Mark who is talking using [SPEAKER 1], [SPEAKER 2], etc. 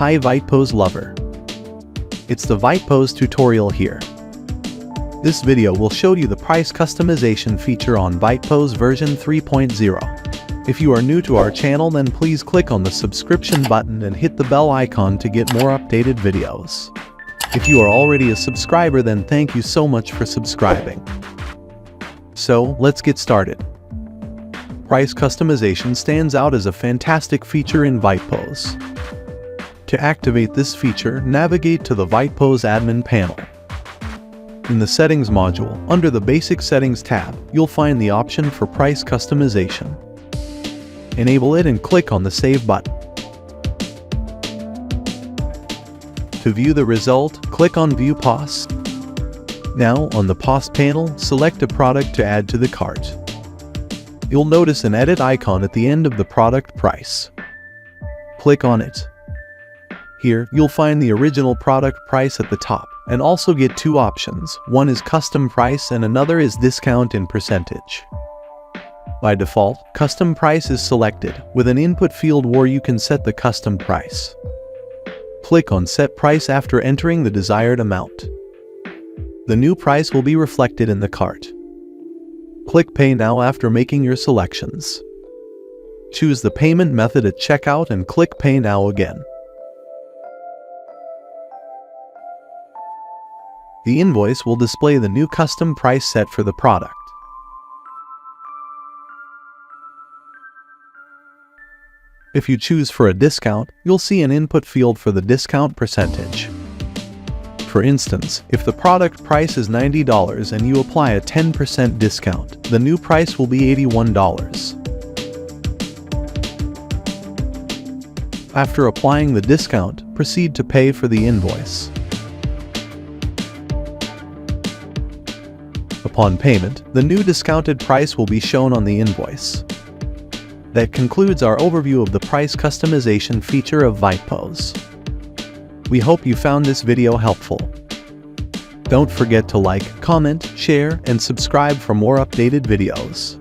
[SPEAKER 1] Hi vitepos lover. It's the vitepos tutorial here. This video will show you the price customization feature on vitepos version 3.0. If you are new to our channel, then please click on the subscription button and hit the bell icon to get more updated videos. If you are already a subscriber, then thank you so much for subscribing. So, let's get started. Price customization stands out as a fantastic feature in vitepos. To activate this feature, navigate to the vitepos admin panel. In the Settings module, under the Basic Settings tab, you'll find the option for price customization. Enable it and click on the Save button. To view the result, click on View POS. Now, on the POS panel, select a product to add to the cart. You'll notice an edit icon at the end of the product price. Click on it. Here, you'll find the original product price at the top, and also get two options. One is custom price and another is discount in percentage. By default, custom price is selected, with an input field where you can set the custom price. Click on Set Price after entering the desired amount. The new price will be reflected in the cart. Click Pay Now after making your selections. Choose the payment method at checkout and click Pay Now again. The invoice will display the new custom price set for the product. If you choose for a discount, you'll see an input field for the discount percentage. For instance, if the product price is $90 and you apply a 10% discount, the new price will be $81. After applying the discount, proceed to pay for the invoice. Upon payment, the new discounted price will be shown on the invoice. That concludes our overview of the price customization feature of vitepos. We hope you found this video helpful. Don't forget to like, comment, share, and subscribe for more updated videos.